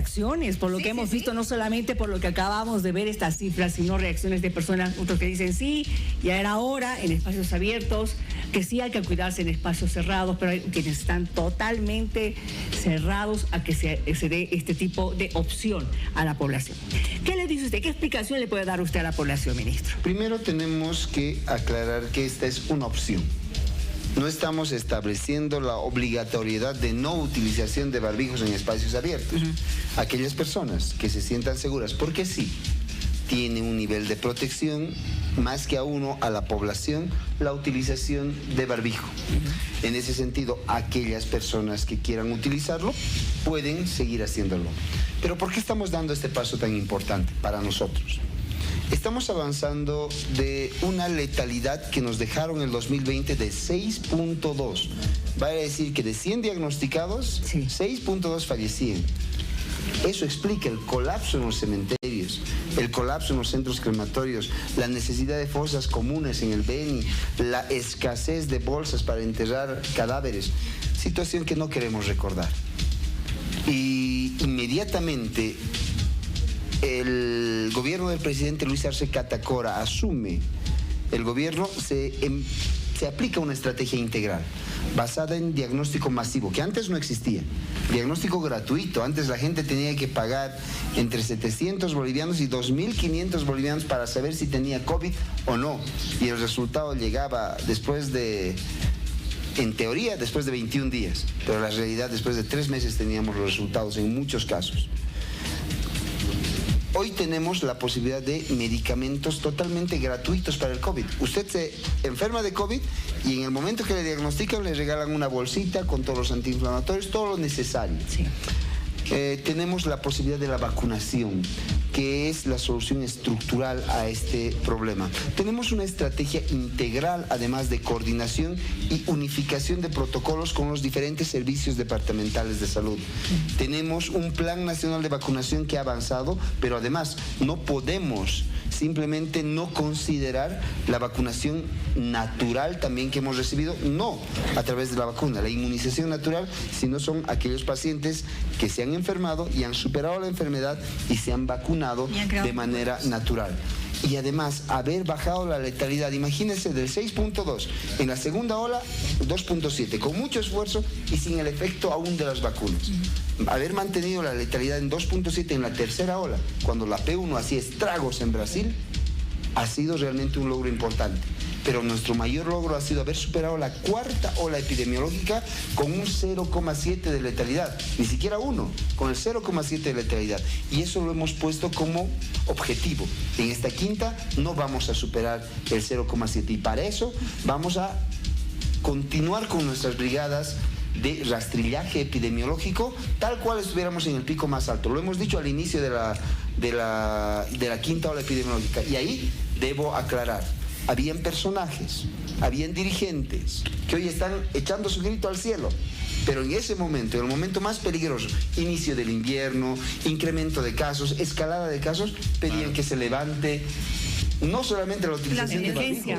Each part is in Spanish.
reacciones, por lo que hemos visto, no solamente por lo que acabamos de ver estas cifras, sino reacciones de personas, otros que dicen sí, ya era hora en espacios abiertos, que sí hay que cuidarse en espacios cerrados, pero hay quienes están totalmente cerrados a que se dé este tipo de opción a la población. ¿Qué le dice usted? ¿Qué explicación le puede dar usted a la población, ministro? Primero tenemos que aclarar que esta es una opción. No estamos estableciendo la obligatoriedad de no utilización de barbijos en espacios abiertos. Aquellas personas que se sientan seguras, porque sí, tiene un nivel de protección, más que a uno, a la población, la utilización de barbijo. En ese sentido, aquellas personas que quieran utilizarlo pueden seguir haciéndolo. Pero ¿por qué estamos dando este paso tan importante para nosotros? Estamos avanzando de una letalidad que nos dejaron en el 2020 de 6.2. Va a decir que de 100 diagnosticados, 6.2 fallecían. Eso explica el colapso en los cementerios, el colapso en los centros crematorios, la necesidad de fosas comunes en el Beni, la escasez de bolsas para enterrar cadáveres, situación que no queremos recordar. Y inmediatamente el gobierno del presidente Luis Arce Catacora asume el gobierno, se aplica una estrategia integral basada en diagnóstico masivo, que antes no existía. Diagnóstico gratuito, antes la gente tenía que pagar entre 700 bolivianos y 2.500 bolivianos para saber si tenía COVID o no, y el resultado llegaba después de, en teoría, después de 21 días, pero la realidad, después de 3 meses teníamos los resultados en muchos casos. Hoy tenemos la posibilidad de medicamentos totalmente gratuitos para el COVID. Usted se enferma de COVID y en el momento que le diagnostican le regalan una bolsita con todos los antiinflamatorios, todo lo necesario. Sí. Tenemos la posibilidad de la vacunación, que es la solución estructural a este problema. Tenemos una estrategia integral, además de coordinación y unificación de protocolos con los diferentes servicios departamentales de salud. Tenemos un plan nacional de vacunación que ha avanzado, pero además no podemos simplemente no considerar la vacunación natural también que hemos recibido, no a través de la vacuna, la inmunización natural, sino son aquellos pacientes que se han enfermado y han superado la enfermedad y se han vacunado de manera natural. Y además, haber bajado la letalidad, imagínense, del 6.2 en la segunda ola, 2.7, con mucho esfuerzo y sin el efecto aún de las vacunas. Haber mantenido la letalidad en 2.7 en la tercera ola, cuando la P1 hacía estragos en Brasil, ha sido realmente un logro importante. Pero nuestro mayor logro ha sido haber superado la cuarta ola epidemiológica con un 0,7 de letalidad, ni siquiera 1, con el 0,7 de letalidad. Y eso lo hemos puesto como objetivo. En esta quinta no vamos a superar el 0,7 y para eso vamos a continuar con nuestras brigadas de rastrillaje epidemiológico, tal cual estuviéramos en el pico más alto. Lo hemos dicho al inicio de la quinta ola epidemiológica. Y ahí debo aclarar, habían personajes, habían dirigentes que hoy están echando su grito al cielo, pero en ese momento, en el momento más peligroso, inicio del invierno, incremento de casos, escalada de casos, pedían que se levante no solamente la utilización de barbijo,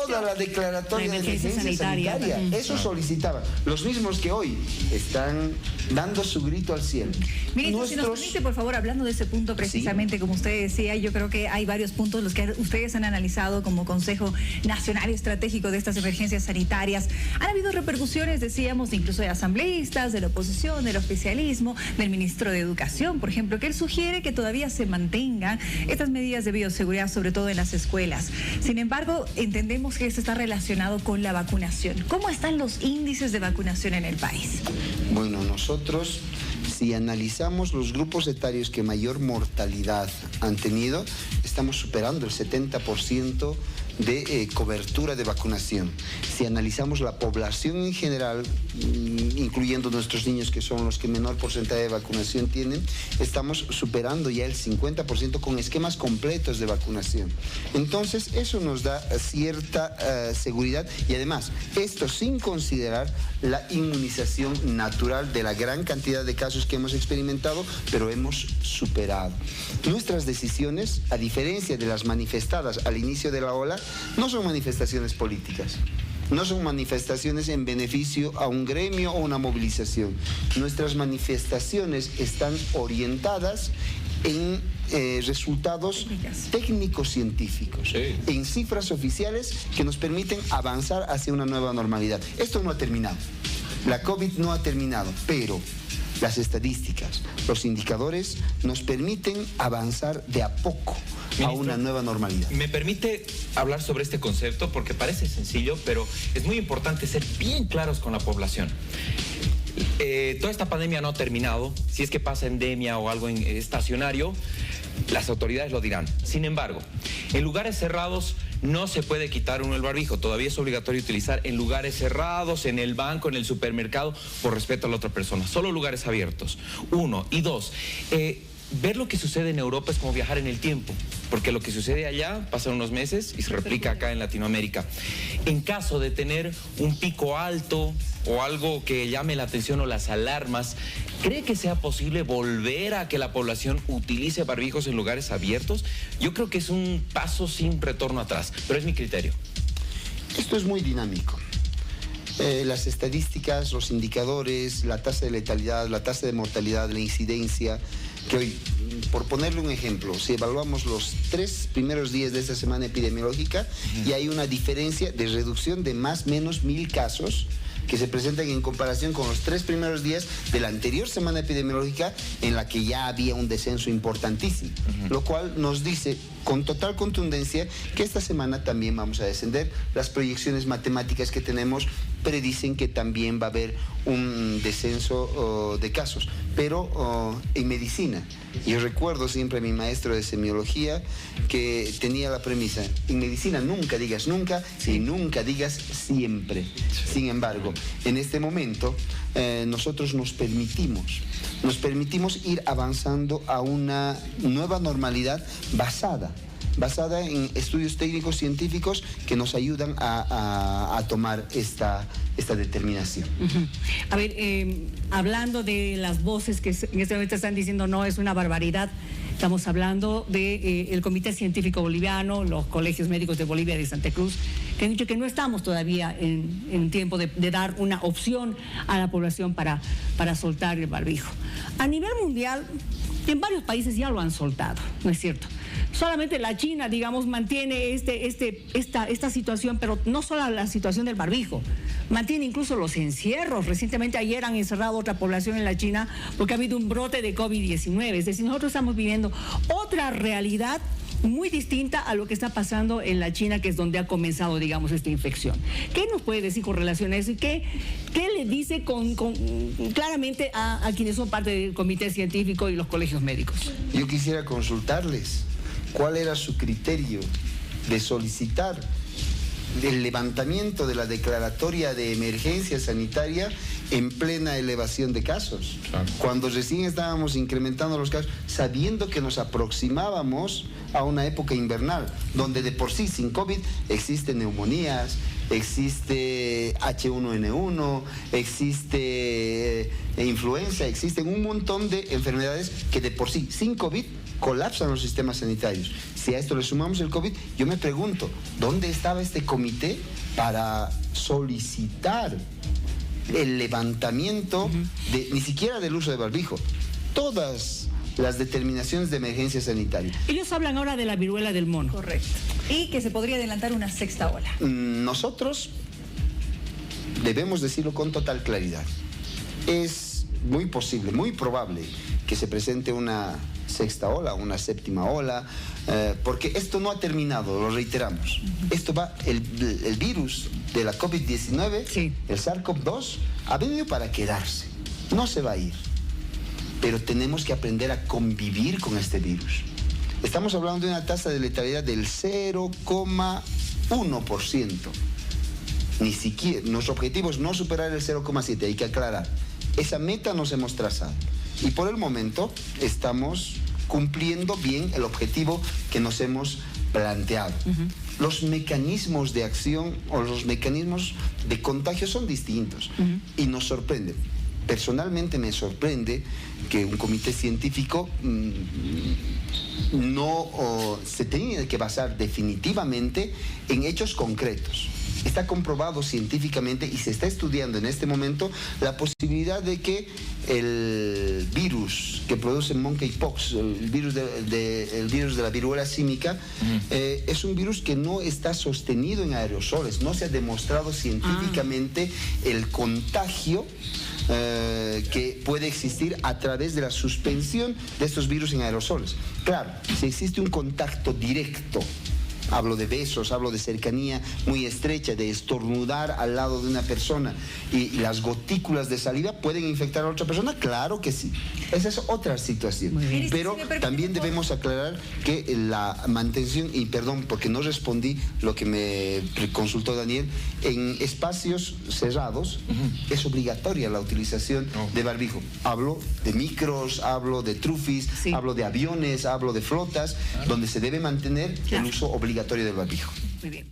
toda la declaratoria de emergencia sanitaria. Eso solicitaban los mismos que hoy están dando su grito al cielo. Ministro, si nos permite, por favor, hablando de ese punto precisamente, como usted decía, yo creo que hay varios puntos los que ustedes han analizado como Consejo Nacional Estratégico de estas emergencias sanitarias. Han habido repercusiones, decíamos, incluso de asambleístas, de la oposición, del oficialismo, del ministro de Educación, por ejemplo, que él sugiere que todavía se mantengan estas medidas de bioseguridad, sobre todo en las escuelas. Sin embargo, entendemos que esto está relacionado con la vacunación. ¿Cómo están los índices de vacunación en el país? Bueno, nosotros, si analizamos los grupos etarios que mayor mortalidad han tenido, estamos superando el 70% de cobertura de vacunación. Si analizamos la población en general, incluyendo nuestros niños, que son los que menor porcentaje de vacunación tienen, estamos superando ya el 50% con esquemas completos de vacunación. Entonces, eso nos da cierta seguridad y además, esto sin considerar la inmunización natural de la gran cantidad de casos que hemos experimentado, pero hemos superado. Nuestras decisiones, a diferencia de las manifestadas al inicio de la ola, no son manifestaciones políticas. No son manifestaciones en beneficio a un gremio o una movilización. Nuestras manifestaciones están orientadas en resultados técnicos científicos, en cifras oficiales que nos permiten avanzar hacia una nueva normalidad. Esto no ha terminado. La COVID no ha terminado, pero las estadísticas, los indicadores nos permiten avanzar de a poco a una nueva normalidad. ¿Me permite hablar sobre este concepto? Porque parece sencillo, pero es muy importante ser bien claros con la población. Toda esta pandemia no ha terminado. Si es que pasa endemia o algo estacionario, las autoridades lo dirán. Sin embargo, en lugares cerrados no se puede quitar uno el barbijo. Todavía es obligatorio utilizar en lugares cerrados, en el banco, en el supermercado, por respeto a la otra persona. Solo lugares abiertos. 1. Y 2, ver lo que sucede en Europa es como viajar en el tiempo, porque lo que sucede allá pasa unos meses y se replica acá en Latinoamérica. En caso de tener un pico alto o algo que llame la atención o las alarmas, ¿cree que sea posible volver a que la población utilice barbijos en lugares abiertos? Yo creo que es un paso sin retorno atrás, pero es mi criterio. Esto es muy dinámico. Las estadísticas, los indicadores, la tasa de letalidad, la tasa de mortalidad, la incidencia, que hoy, por ponerle un ejemplo, si evaluamos los 3 primeros días de esta semana epidemiológica, y hay una diferencia de reducción de más o menos 1000 casos que se presentan en comparación con los 3 primeros días de la anterior semana epidemiológica, en la que ya había un descenso importantísimo, lo cual nos dice con total contundencia que esta semana también vamos a descender. Las proyecciones matemáticas que tenemos predicen que también va a haber un descenso de casos, pero en medicina. Yo recuerdo siempre a mi maestro de semiología que tenía la premisa: en medicina nunca digas nunca y nunca digas siempre. Sin embargo, en este momento nosotros nos permitimos ir avanzando a una nueva normalidad basada en estudios técnicos científicos que nos ayudan a tomar esta determinación. A ver, hablando de las voces que en este momento están diciendo no, es una barbaridad, estamos hablando del Comité Científico Boliviano, los colegios médicos de Bolivia y de Santa Cruz, que han dicho que no estamos todavía en tiempo de dar una opción a la población para soltar el barbijo. A nivel mundial, en varios países ya lo han soltado, ¿no es cierto? Solamente la China, digamos, mantiene esta situación, pero no solo la situación del barbijo, mantiene incluso los encierros. Recientemente ayer han encerrado a otra población en la China porque ha habido un brote de COVID-19. Es decir, nosotros estamos viviendo otra realidad muy distinta a lo que está pasando en la China, que es donde ha comenzado, digamos, esta infección. ¿Qué nos puede decir con relación a eso? ¿Y qué le dice claramente a quienes son parte del comité científico y los colegios médicos? Yo quisiera consultarles cuál era su criterio de solicitar el levantamiento de la declaratoria de emergencia sanitaria en plena elevación de casos, cuando recién estábamos incrementando los casos, sabiendo que nos aproximábamos a una época invernal, donde de por sí sin COVID existen neumonías, existe H1N1, existe influenza, existen un montón de enfermedades que de por sí sin COVID colapsan los sistemas sanitarios. Si a esto le sumamos el COVID, yo me pregunto, ¿dónde estaba este comité para solicitar el levantamiento ni siquiera del uso de barbijo? Todas las determinaciones de emergencia sanitaria. Ellos hablan ahora de la viruela del mono. Correcto. Y que se podría adelantar una 6ª ola. Nosotros debemos decirlo con total claridad. Es muy posible, muy probable que se presente una 6ª ola, una 7ª ola, porque esto no ha terminado, lo reiteramos. Esto va, el virus de la COVID-19, sí, el SARS-CoV-2, ha venido para quedarse, no se va a ir. Pero tenemos que aprender a convivir con este virus. Estamos hablando de una tasa de letalidad del 0,1%. Ni siquiera, nuestro objetivo es no superar el 0,7%, hay que aclarar. Esa meta nos hemos trazado. Y por el momento estamos cumpliendo bien el objetivo que nos hemos planteado. Los mecanismos de acción o los mecanismos de contagio son distintos y nos sorprenden. Personalmente me sorprende que un comité científico no se tenga que basar definitivamente en hechos concretos. está comprobado científicamente y se está estudiando en este momento la posibilidad de que el virus que produce monkeypox, el virus de la viruela símica, es un virus que no está sostenido en aerosoles. No se ha demostrado científicamente el contagio que puede existir a través de la suspensión de estos virus en aerosoles. Claro, si existe un contacto directo, hablo de besos, hablo de cercanía muy estrecha, de estornudar al lado de una persona y las gotículas de saliva pueden infectar a otra persona, claro que sí. Esa es otra situación. Pero también debemos aclarar que la mantención, y perdón porque no respondí lo que me consultó Daniel, en espacios cerrados es obligatoria la utilización de barbijo. Hablo de micros, hablo de trufis, hablo de aviones, hablo de flotas, donde se debe mantener el uso obligatorio del barbijo. Muy bien.